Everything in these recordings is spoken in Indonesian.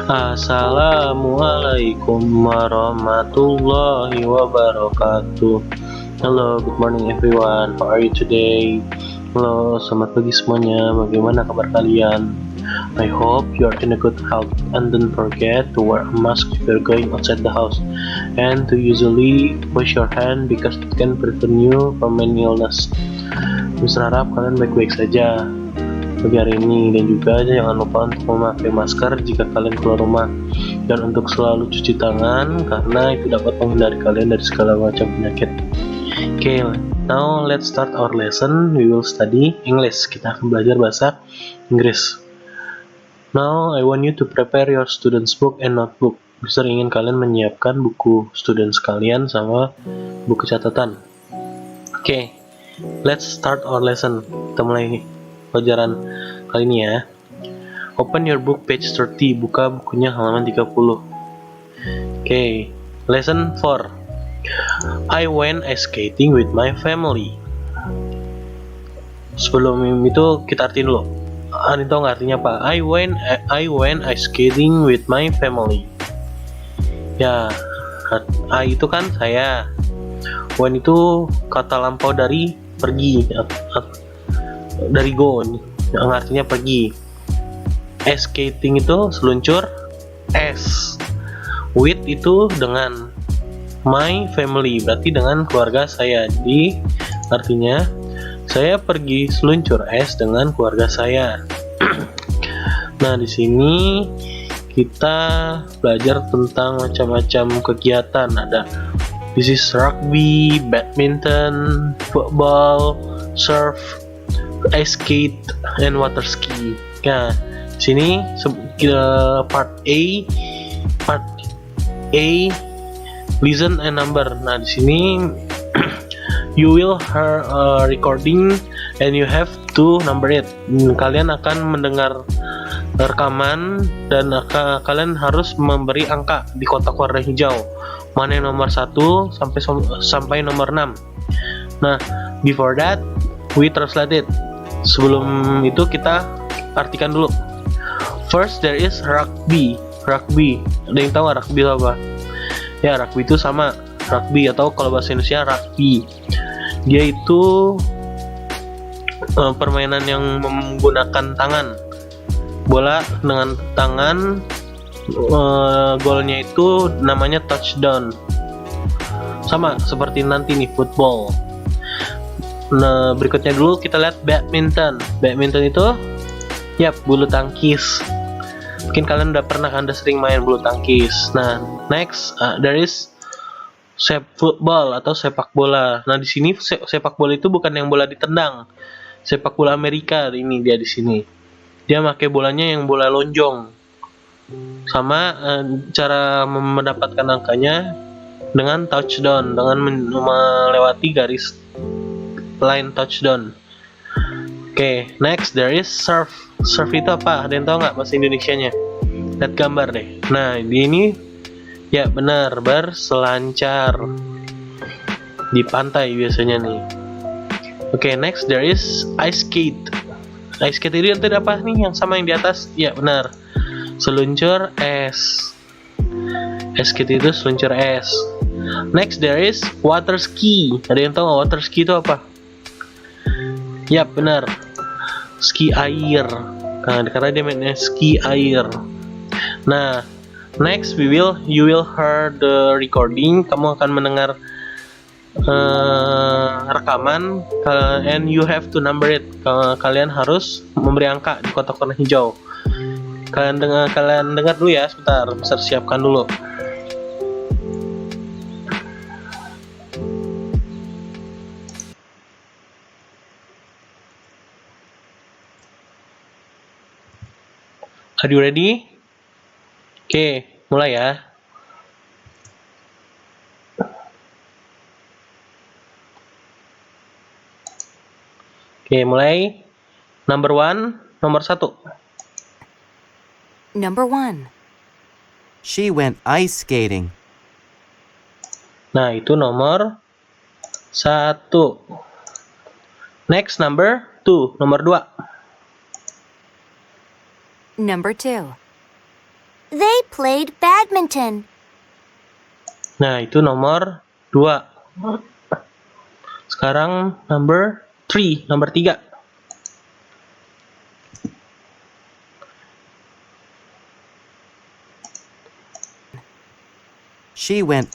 Assalamualaikum warahmatullahi wabarakatuh. Hello, good morning everyone. How are you today? Halo, selamat pagi semuanya. Bagaimana kabar kalian? I hope you are in a good health and don't forget to wear a mask if you're going outside the house and to usually wash your hand because it can prevent you from many illness. Harap kalian baik-baik saja pagi hari ini, dan juga jangan lupa untuk memakai masker jika kalian keluar rumah, dan untuk selalu cuci tangan karena itu dapat menghindari kalian dari segala macam penyakit. Okay, now let's start our lesson. We will study English. Kita akan belajar bahasa Inggris. Now I want you to prepare your students book and notebook. Mister ingin kalian menyiapkan buku students kalian sama buku catatan. Okay, let's start our lesson. Kita mulai pelajaran kali ini ya. Open your book page 30. Buka bukunya halaman 30. Okay, lesson 4. I went ice skating with my family. Sebelum itu kita artiin dulu. Ada tahu nggak artinya apa? I went ice skating with my family. Ya, I itu kan saya. When itu kata lampau dari pergi, dari go, yang artinya pergi. Ice skating itu seluncur es. With itu dengan, my family berarti dengan keluarga saya. Jadi artinya saya pergi seluncur es dengan keluarga saya. Nah, di sini kita belajar tentang macam-macam kegiatan. Ada this is rugby, badminton, football, surf, ice skate, and water ski. Nah, sini part A, listen and number. Nah, di sini you will hear recording and you have to number it. Kalian akan mendengar rekaman dan kalian harus memberi angka di kotak warna hijau. Mana yang nomor 1 sampai nomor 6. Nah, before that we translate it. Sebelum itu kita artikan dulu. First there is rugby. Rugby. Ada yang tahu rugby itu apa? Ya, rugby itu sama rugby, atau kalau bahasa Indonesia rugby. Dia itu permainan yang menggunakan tangan. Bola dengan tangan, golnya itu namanya touchdown. Sama seperti nanti nih football. Nah, berikutnya dulu kita lihat badminton. Badminton itu bulu tangkis. Mungkin kalian udah pernah sering main bulu tangkis. Nah, next there is football atau sepak bola. Nah, di sini sepak bola itu bukan yang bola ditendang. Sepak bola Amerika ini dia di sini. Dia pakai bolanya yang bola lonjong. Sama cara mendapatkan angkanya dengan touchdown, dengan melewati garis line touchdown. Okay, next there is surf. Surf itu apa? Ada yang tahu nggak bahasa Indonesianya? Lihat gambar deh. Nah, di ini ya benar, berselancar di pantai biasanya nih. Okay, next there is ice skate. Ice skate itu yang apa nih? Yang sama yang di atas? Ya benar, seluncur es. Ice skate itu seluncur es. Next there is water ski. Ada yang tahu nggak water ski itu apa? Ya benar, ski air. Nah, karena dia mainnya ski air. Nah, next you will hear the recording. Kamu akan mendengar rekaman, and you have to number it. Kalian harus memberi angka di kotak warna hijau. Kalian dengar dulu ya, sebentar. Bisa siapkan dulu. Are you ready? Oke, mulai ya. Oke, mulai. Number 1, nomor 1. Number 1. She went ice skating. Nah, itu nomor 1. Next, number 2, nomor 2. Number 2. They played badminton. Nah, itu nomor 2. Sekarang nomor 3. She went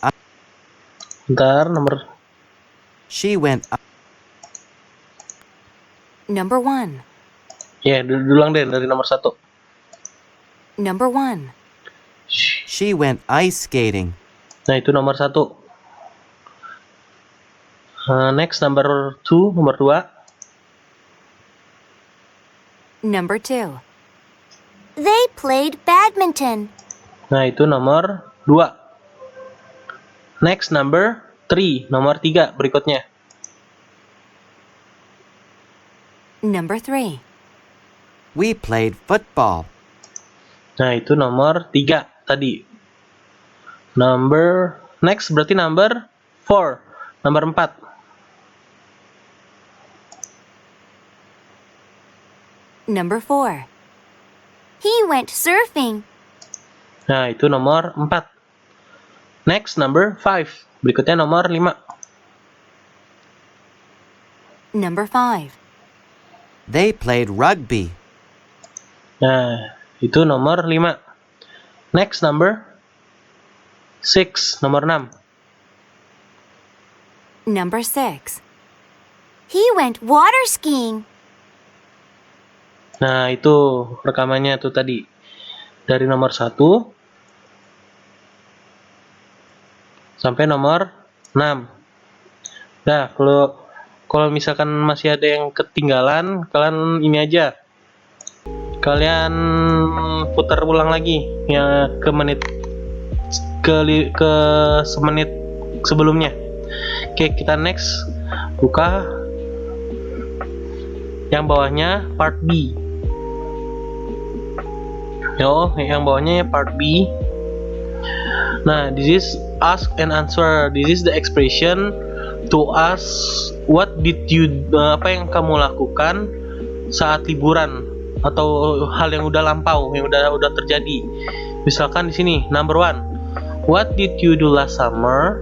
Bentar, nomor she went Number 1. ya dulang deh dari nomor 1. Number 1. she went ice skating. Nah, itu nomor 1. Next nomor 2, nomor 2. Number 2. They played badminton. Nah, itu nomor 2. Next number 3, nomor 3 berikutnya. Number 3. We played football. Nah, itu nomor 3 tadi. Next berarti number 4, nomor 4. Number 4. He went surfing. Nah, itu nomor 4. Next number 5. Berikutnya nomor 5. Number 5. They played rugby. Nah, itu nomor 5. Next number 6, nomor 6. Number 6. He went water skiing. Nah, itu rekamannya tuh tadi. Dari nomor 1 sampai nomor 6. Nah, kalau misalkan masih ada yang ketinggalan, kalian ini aja. Kalian putar ulang lagi ya ke semenit sebelumnya. Oke, kita next buka yang bawahnya part B. Yang bawahnya part B. Nah, this is ask and answer. This is the expression to ask what did you apa yang kamu lakukan saat liburan atau hal yang udah lampau, yang udah terjadi. Misalkan di sini number 1. What did you do last summer?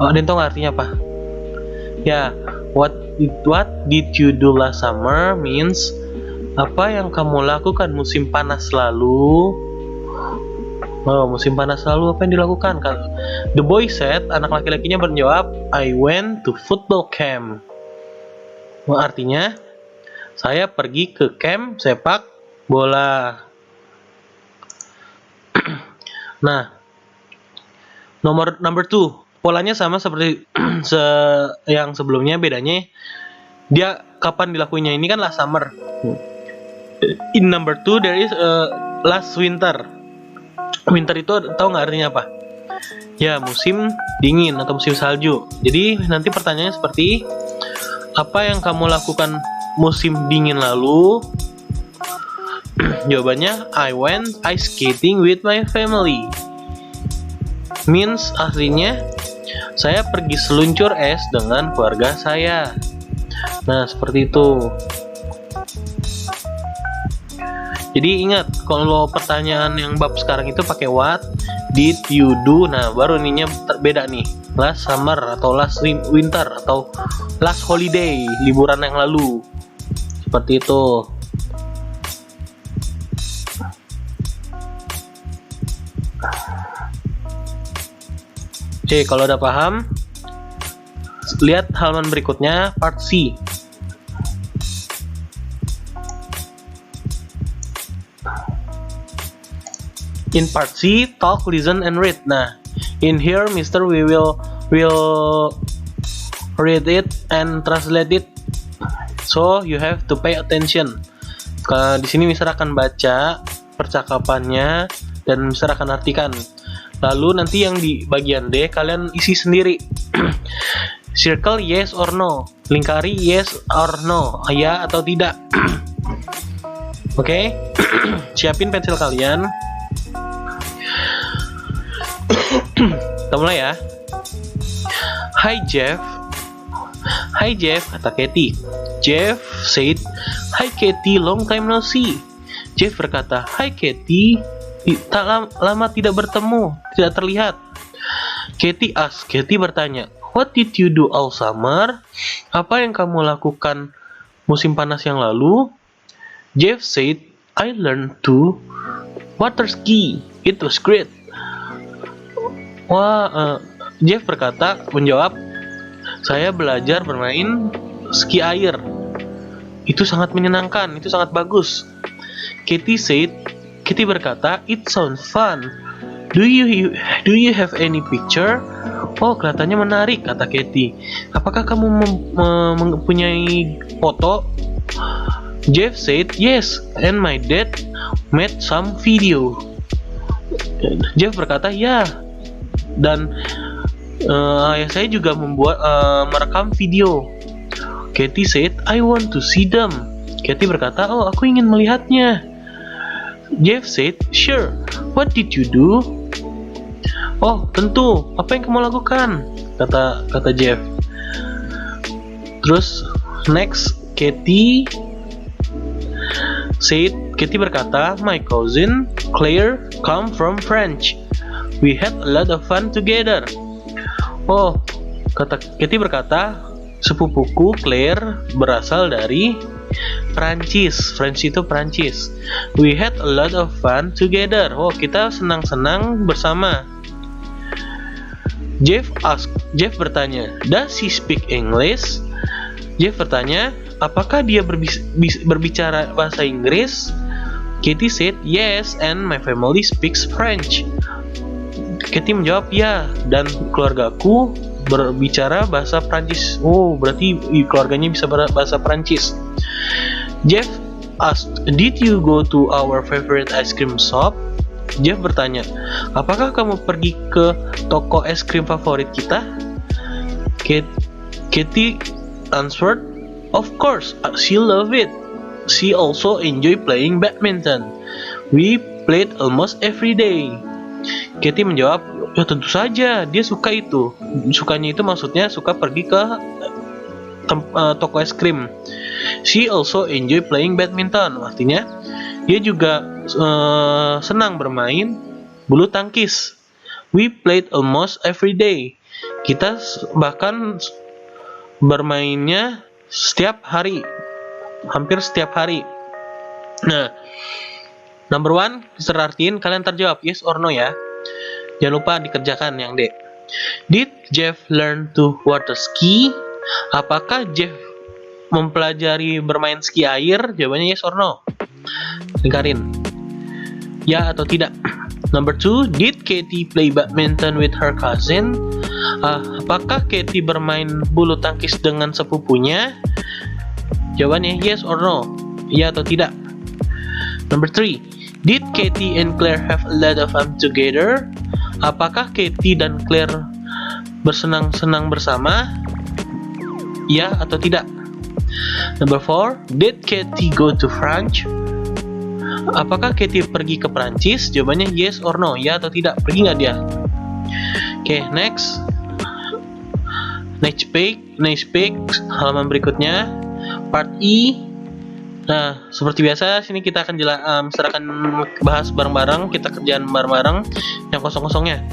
Ada yang tahu nggak artinya apa? Ya, what did you do last summer means apa yang kamu lakukan musim panas lalu. Musim panas lalu apa yang dilakukan? The boy said, anak laki-lakinya menjawab, I went to football camp. Artinya, saya pergi ke camp sepak bola. Nah, number 2, polanya sama seperti yang sebelumnya, bedanya dia kapan dilakuinya. Ini kan last summer. In number 2 there is last winter. Winter itu tahu nggak artinya apa? Ya, musim dingin atau musim salju. Jadi nanti pertanyaannya seperti apa yang kamu lakukan musim dingin lalu? Jawabannya I went ice skating with my family. Means aslinya saya pergi seluncur es dengan keluarga saya. Nah, seperti itu. Jadi ingat, kalau pertanyaan yang bab sekarang itu pakai what did you do. Nah, baru ininya beda nih. Last summer atau last winter atau last holiday, liburan yang lalu. Seperti itu. Oke, kalau udah paham, lihat halaman berikutnya, part C. In part C, talk, listen, and read. Nah, in here, Mister we will read it and translate it. So you have to pay attention. Di sini Mister akan baca percakapannya dan Mister akan artikan. Lalu nanti yang di bagian D kalian isi sendiri. Circle yes or no, lingkari yes or no, ya atau tidak. Oke, siapin pensil kalian. Kita mulai ya. Hi Jeff, kata Katie. Jeff said, Hi Katie, long time no see. Jeff berkata, "Hai Katie, lama tidak bertemu, tidak terlihat." Katie bertanya, "What did you do all summer?" Apa yang kamu lakukan musim panas yang lalu? Jeff said, "I learned to water ski. It was great." Jeff menjawab, "Saya belajar bermain ski air. Itu sangat menyenangkan, itu sangat bagus." Katie berkata, "It sounds fun. Do you have any picture?" "Oh, kelihatannya menarik," kata Katie. "Apakah kamu mempunyai foto?" Jeff said, "Yes, and my dad made some video." Jeff berkata, "Ya, dan ayah saya juga merekam video." Katie said, "I want to see them." Katie berkata, "Oh, aku ingin melihatnya." Jeff said, "Sure, what did you do?" "Oh, tentu, apa yang kamu lakukan?" kata Jeff. Terus next, Katie berkata, "My cousin Claire come from France. We had a lot of fun together." Oh, Katie berkata, "Sepupuku Claire berasal dari Prancis." French itu Prancis. "We had a lot of fun together." Oh, kita senang-senang bersama. Jeff bertanya, "Does he speak English?" Jeff bertanya, "Apakah dia berbicara bahasa Inggris?" Katie said, "Yes, and my family speaks French." Katie menjawab, "Ya, dan keluargaku berbicara bahasa Prancis." Oh, berarti keluarganya bisa bahasa Prancis. Jeff asked, "Did you go to our favorite ice cream shop?" Jeff bertanya, "Apakah kamu pergi ke toko es krim favorit kita?" Katie answered, "Of course, she loved it. She also enjoyed playing badminton. We played almost every day." Katie menjawab, "Ya tentu saja, dia suka itu." Sukanya itu maksudnya suka pergi ke toko es krim. She also enjoyed playing badminton. Artinya dia juga senang bermain bulu tangkis. We played almost every day. Kita bahkan bermainnya setiap hari, hampir setiap hari. Nah, number 1 kita artiin, kalian terjawab yes or no ya. Jangan lupa dikerjakan yang D. Did Jeff learn to water ski? Apakah Jeff mempelajari bermain ski air? Jawabannya yes or no. Lingkarin. Ya atau tidak. Number 2, did Katie play badminton with her cousin? Apakah Katie bermain bulu tangkis dengan sepupunya? Jawabannya yes or no. Ya atau tidak. Number 3, did Katie and Claire have a lot of fun together? Apakah Katie dan Claire bersenang-senang bersama? Ya atau tidak. Number 4, did Katie go to France? Apakah Katie pergi ke Prancis? Jawabannya yes or no, ya atau tidak. Pergi nggak dia? Oke, next page, halaman berikutnya, part E. Nah, seperti biasa, sini kita akan bahas bareng-bareng, kita kerjaan bareng-bareng yang kosong-kosongnya.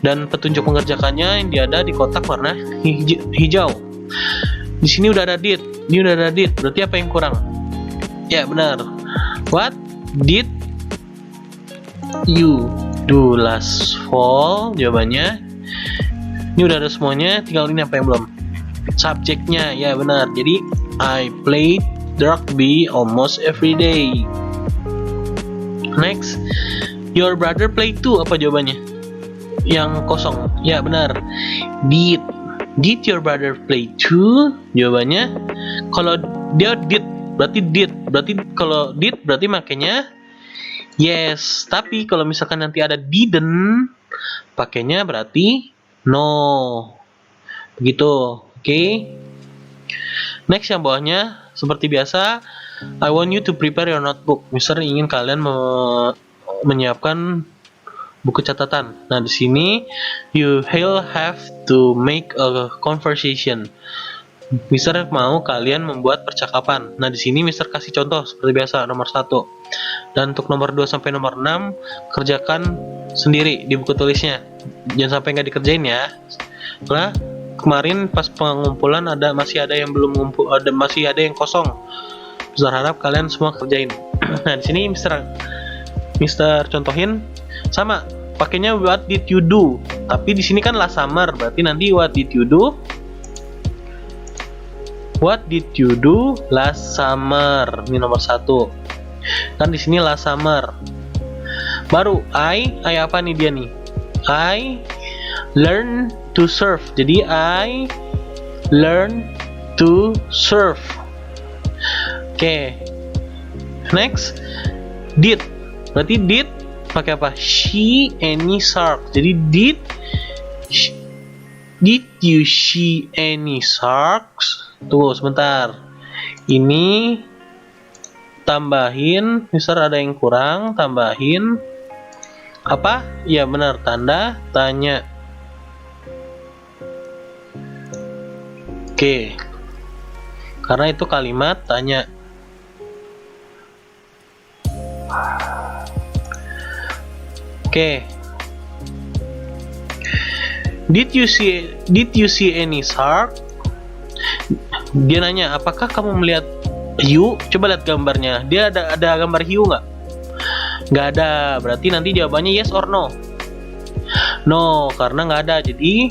Dan petunjuk mengerjakannya yang ada di kotak warna hijau. Di sini udah ada did, ini udah ada did. Berarti apa yang kurang? Ya benar. What did you do last fall? Jawabannya. Ini udah ada semuanya, tinggal ini apa yang belum. Subjeknya, ya benar. Jadi I played rugby almost every day. Next, your brother played too. Apa jawabannya? Yang kosong. Ya benar. Did your brother play too? Jawabannya, kalau dia did berarti kalau did berarti makanya yes. Tapi kalau misalkan nanti ada didn't, pakainya berarti no. Begitu. Oke. Next yang bawahnya seperti biasa, I want you to prepare your notebook. Mister ingin kalian menyiapkan buku catatan. Nah, di sini you will have to make a conversation. Mister mau kalian membuat percakapan. Nah, di sini Mister kasih contoh seperti biasa nomor 1. Dan untuk nomor 2 sampai nomor 6 kerjakan sendiri di buku tulisnya. Jangan sampai nggak dikerjain ya. Nah, kemarin pas pengumpulan masih ada yang belum ngumpul, masih ada yang kosong. Mister harap kalian semua kerjain. Nah, di sini Mister contohin sama pakainya what did you do. Tapi di sini kan last summer, berarti nanti what did you do? What did you do last summer? Ini nomor 1. Kan di sini last summer. Baru I apa nih dia nih? I learn to surf. Jadi I learn to surf. Oke. Next, did. Berarti did pakai apa? She any shark. Jadi did you see any sharks? Tunggu sebentar. Ini tambahin, Mister ada yang kurang, tambahin apa? Ya benar, tanda tanya. Oke. Karena itu kalimat tanya. Oke. Did you see any shark? Dia nanya, apakah kamu melihat hiu? Coba lihat gambarnya. Dia ada gambar hiu nggak? Nggak ada. Berarti nanti jawabannya yes or no. No, karena nggak ada. Jadi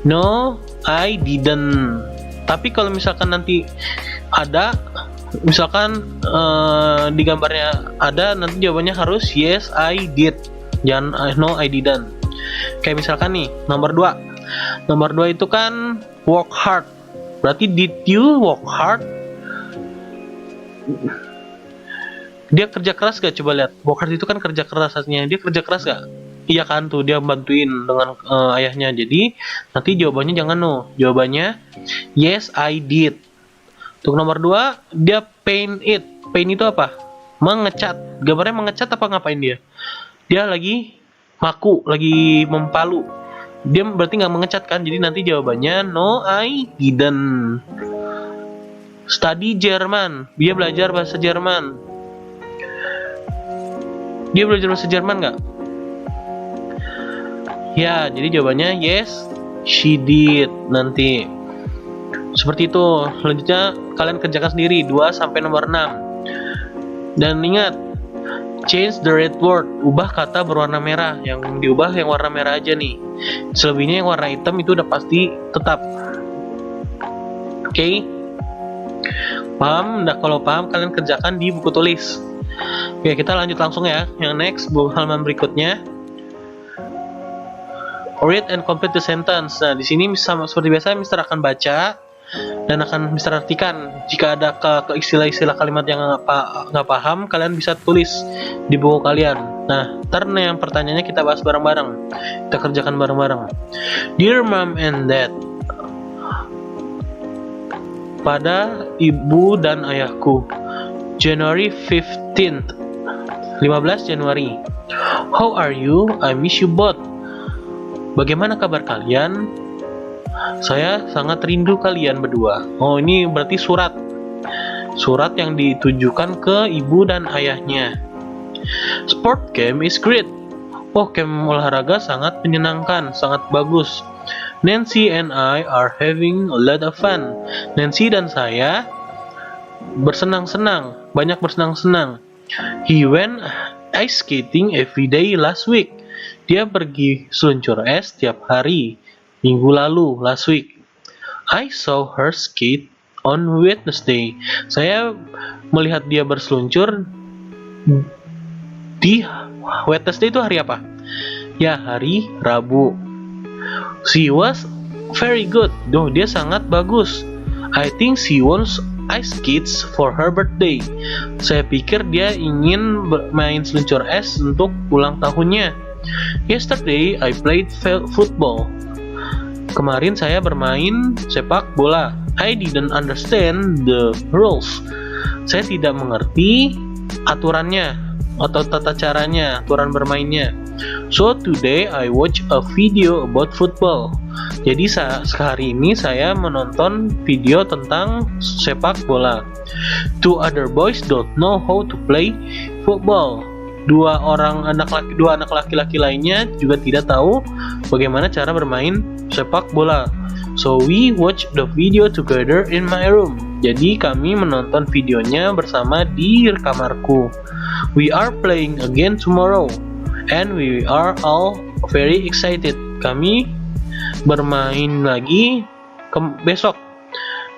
no, I didn't. Tapi kalau misalkan nanti ada, misalkan di gambarnya ada, nanti jawabannya harus yes, I did. Jangan no, I didn't. Kayak misalkan nih, nomor 2. Nomor 2 itu kan work hard. Berarti did you work hard? Dia kerja keras gak? Coba lihat. Work hard itu kan kerja keras artinya. Dia kerja keras gak? Iya kan tuh, dia bantuin dengan ayahnya. Jadi nanti jawabannya jangan no. Jawabannya yes, I did. Untuk nomor 2, dia paint it. Paint itu apa? Mengecat. Gambarnya mengecat apa ngapain dia? Dia lagi maku, lagi mempalu. Dia berarti nggak mengecat kan? Jadi nanti jawabannya no, I didn't. Study Jerman. Dia belajar bahasa Jerman. Dia belajar bahasa Jerman nggak? Ya, jadi jawabannya yes, she did. Nanti seperti itu. Selanjutnya kalian kerjakan sendiri 2 sampai nomor 6. Dan ingat, change the red word. Ubah kata berwarna merah. Yang diubah yang warna merah aja nih. Selebihnya yang warna hitam itu udah pasti tetap. Oke? Paham? Nah, kalau paham kalian kerjakan di buku tulis. Oke, kita lanjut langsung ya. Yang next, halaman berikutnya. Read and complete the sentence. Nah, di sini sama seperti biasa Mister akan baca dan akan Mister artikan. Jika ada istilah-istilah kalimat yang nggak paham, kalian bisa tulis di buku kalian. Nah, ntar yang pertanyaannya kita bahas bareng-bareng. Kita kerjakan bareng-bareng. Dear Mom and Dad, pada ibu dan ayahku, January 15th, 15 Januari. How are you? I miss you both. Bagaimana kabar kalian? Saya sangat rindu kalian berdua. Oh, ini berarti surat. Surat yang ditujukan ke ibu dan ayahnya. Sport camp is great. Oh, camp olahraga sangat menyenangkan, sangat bagus. Nancy and I are having a lot of fun. Nancy dan saya bersenang-senang, banyak bersenang-senang. He went ice skating every day last week. Dia pergi seluncur es tiap hari minggu lalu, last week. I saw her skate on Wednesday. Saya melihat dia berseluncur di Wednesday itu hari apa? Ya, hari Rabu. She was very good. Dia sangat bagus. I think she wants ice skates for her birthday. Saya pikir dia ingin bermain seluncur es untuk ulang tahunnya. Yesterday I played football. Kemarin saya bermain sepak bola. I didn't understand the rules. Saya tidak mengerti aturannya. atau tata caranya, aturan bermainnya. So today I watch a video about football. Jadi sehari ini saya menonton video tentang sepak bola. Two other boys don't know how to play football. Dua anak laki-laki lainnya juga tidak tahu bagaimana cara bermain sepak bola. So we watch the video together in my room. Jadi kami menonton videonya bersama di kamarku. We are playing again tomorrow, and we are all very excited. Kami bermain lagi besok,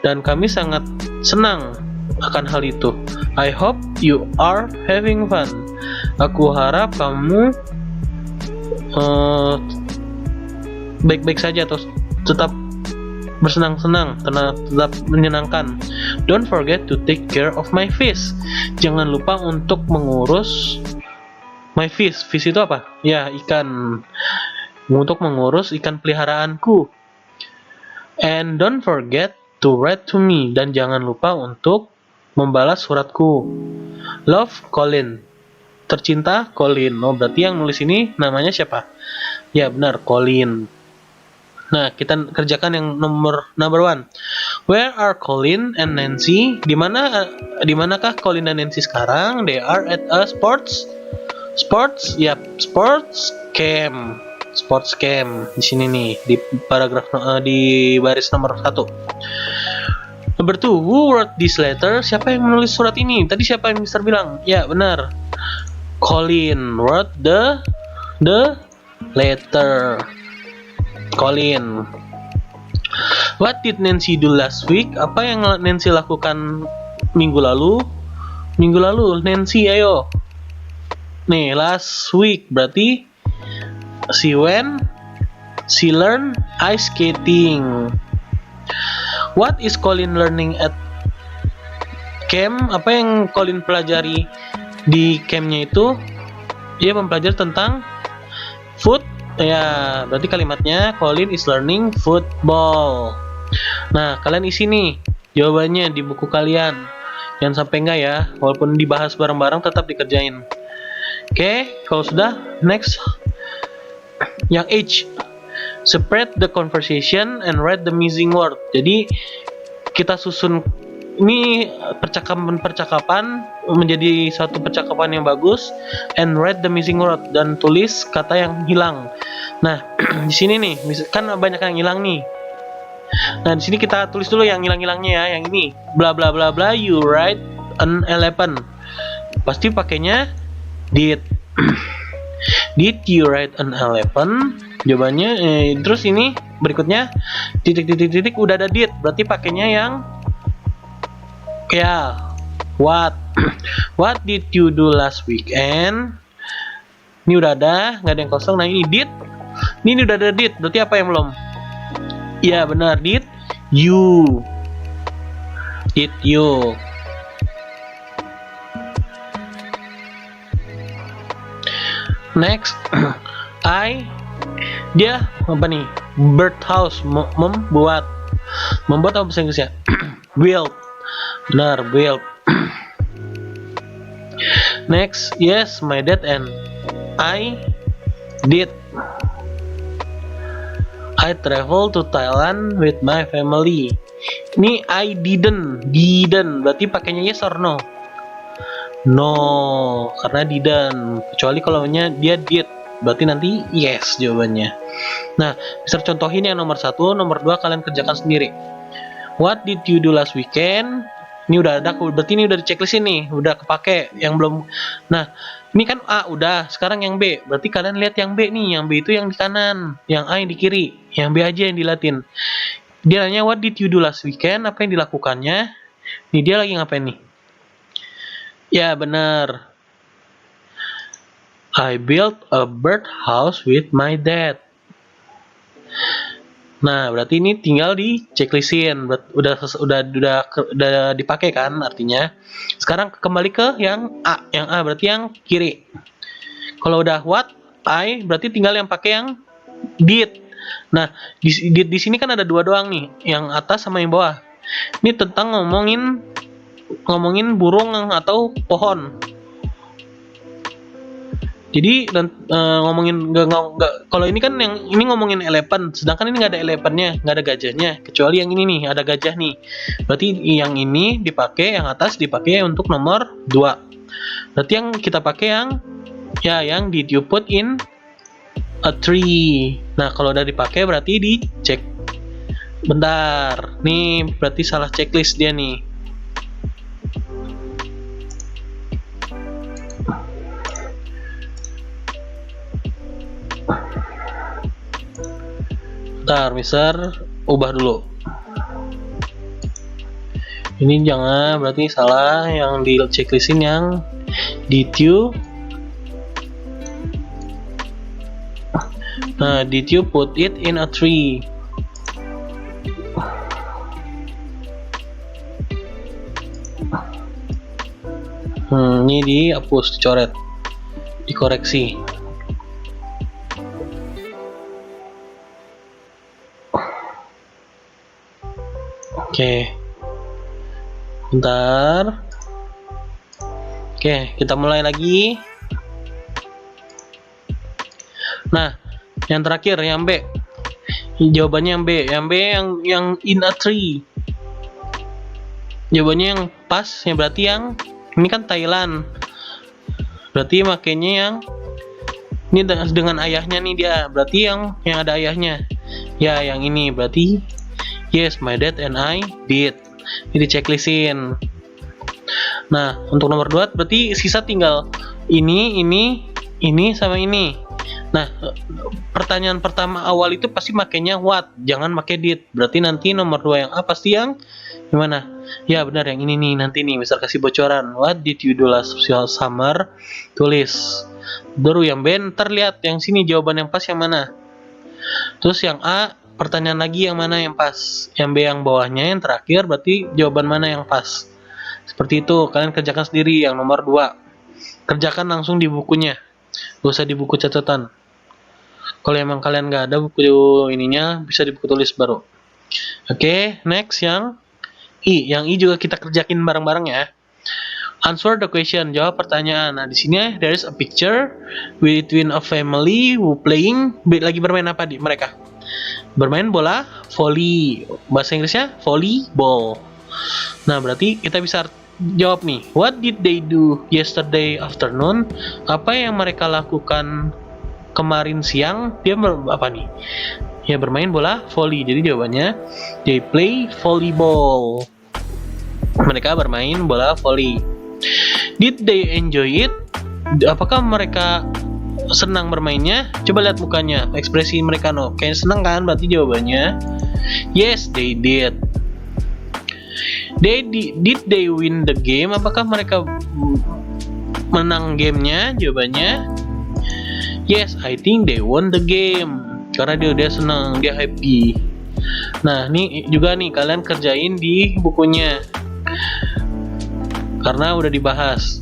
dan kami sangat senang akan hal itu. I hope you are having fun. Aku harap kamu baik-baik saja atau tetap bersenang-senang, tetap menyenangkan. Don't forget to take care of my fish. Jangan lupa untuk mengurus my fish. Fish itu apa? Ya, ikan. Untuk mengurus ikan peliharaanku. And don't forget to write to me. Dan jangan lupa untuk membalas suratku. Love, Colin. Tercinta, Colin. Oh, berarti yang nulis ini namanya siapa? Ya, benar, Colin. Nah, kita kerjakan yang number one. Where are Colin and Nancy? Dimanakah Colin dan Nancy sekarang? They are at a sports camp. Sports camp di sini nih di paragraf di baris nomor 1. Number 2, who wrote this letter? Siapa yang menulis surat ini? Tadi siapa yang Mister bilang? Ya, benar. Colin wrote the letter. Colin. What did Nancy do last week? Apa yang Nancy lakukan minggu lalu? Nancy, ayo. Nih, last week berarti she learn ice skating. What is Colin learning at camp? Apa yang Colin pelajari di campnya itu? Dia mempelajari tentang ya, berarti kalimatnya Colin is learning football. Nah, kalian isi nih jawabannya di buku kalian. Jangan sampai enggak ya, walaupun dibahas bareng-bareng tetap dikerjain. Oke, kalau sudah, next. Yang H, spread the conversation and write the missing word. Jadi kita susun ini percakapan menjadi satu percakapan yang bagus, and write the missing word, dan tulis kata yang hilang. Nah, di sini nih, kan banyak yang hilang nih. Nah, di sini kita tulis dulu yang hilang-hilangnya ya, yang ini. Bla bla bla bla, you write an elephant. Pasti pakainya did. Did you write an elephant? Jawabannya terus ini berikutnya titik udah ada did, berarti pakainya yang ya, what did you do last weekend? Ini udah ada, nggak ada yang kosong. Nah, ini did. Ini udah ada did, berarti apa yang belum? Ya, benar, did you. Next, dia apa nih? Birdhouse, membuat apa bahasa Inggrisnya? Build. Benar, build. Next, yes, my dad and I did. I travel to Thailand with my family. Ini I didn't, berarti pakainya yes or no? No, karena didn't. Kecuali kalau dia did, berarti nanti yes jawabannya. Nah, bisa contohin yang nomor 1, nomor 2 kalian kerjakan sendiri. What did you do last weekend? Ini udah ada, berarti ini udah di checklist ini, udah kepake. Yang belum, nah ini kan A udah, sekarang yang B. Berarti kalian lihat yang B nih, yang B itu yang di kanan, yang A yang di kiri, yang B aja yang dilatin. Dia nanya what did you do last weekend? Apa yang dilakukannya? Nih dia lagi ngapain nih? Ya benar. I built a birdhouse with my dad. Nah, berarti ini tinggal di checklistin. Udah dipakai kan artinya. Sekarang kembali ke yang A. Yang A berarti yang kiri. Kalau udah what, I berarti tinggal yang pakai yang did. Nah, di sini kan ada 2 doang nih, yang atas sama yang bawah. Ini tentang ngomongin burung atau pohon. Jadi ngomongin nggak kalau ini kan yang ini ngomongin elephant, sedangkan ini nggak ada elephantnya, nggak ada gajahnya, kecuali yang ini nih ada gajah nih. Berarti yang ini dipakai, yang atas dipakai untuk nomor 2. Berarti yang kita pakai yang did you put in a tree. Nah kalau udah dipakai berarti dicek. Bentar, nih berarti salah checklist dia nih. Bentar, Mister, ubah dulu. Ini jangan, berarti salah yang di checklistin yang did you. Nah, did you put it in a tree? Ini dihapus, dicoret, dikoreksi. Oke. Bentar. Oke, kita mulai lagi. Nah, yang terakhir yang B. Jawabannya yang B. Yang B yang in a tree. Jawabannya yang pas, ya berarti yang ini kan Thailand. Berarti makanya yang ini dengan ayahnya nih dia. Berarti yang ada ayahnya. Ya, yang ini berarti yes, my dad and I did. Ini checklistin. Nah, untuk nomor 2 berarti sisa tinggal ini sama ini. Nah, pertanyaan pertama awal itu pasti makainya what, jangan pakai did. Berarti nanti nomor 2 yang A pasti yang gimana? Ya benar yang ini nih, nanti nih misal kasih bocoran. What did you do last summer? Tulis. Baru yang B terlihat yang sini jawaban yang pas yang mana. Terus yang A pertanyaan lagi yang mana yang pas. Yang B yang bawahnya yang terakhir berarti jawaban mana yang pas. Seperti itu, kalian kerjakan sendiri yang nomor 2. Kerjakan langsung di bukunya. Gak usah di buku catatan. Kalau emang kalian nggak ada buku ininya, bisa di buku tulis baru. Oke, next yang I. Yang I juga kita kerjakin bareng-bareng ya. Answer the question, jawab pertanyaan. Nah, di sini there is a picture between a family who playing, lagi bermain apa mereka? Bermain bola volley. Bahasa Inggrisnya volleyball. Nah, berarti kita bisa jawab nih. What did they do yesterday afternoon? Apa yang mereka lakukan kemarin siang? Dia apa nih? Ya bermain bola volley. Jadi jawabannya they play volleyball. Mereka bermain bola volley. Did they enjoy it? Apakah mereka senang bermainnya? Coba lihat mukanya, ekspresi mereka no. Kayak senang kan? Berarti jawabannya yes, they did. Did they win the game? Apakah mereka menang gamenya? Jawabannya yes, I think they won the game. Karena dia senang, dia happy. Nah, ini juga nih kalian kerjain di bukunya. Karena udah dibahas.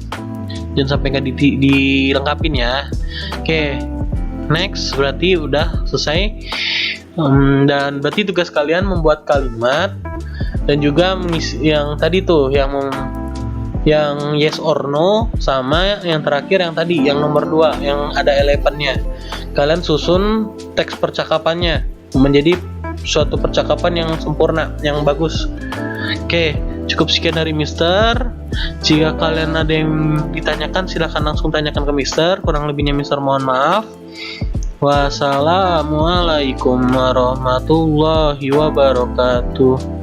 Jangan sampai nggak dilengkapin ya. Oke, next berarti udah selesai. Dan berarti tugas kalian membuat kalimat dan juga yang tadi tuh yang yes or no, sama yang terakhir yang tadi yang nomor 2 yang ada elephantnya. Kalian susun teks percakapannya menjadi suatu percakapan yang sempurna, yang bagus. Oke, cukup sekian dari Mister. Jika kalian ada yang ditanyakan, silahkan langsung tanyakan ke Mister. Kurang lebihnya Mister mohon maaf. Wassalamualaikum warahmatullahi wabarakatuh.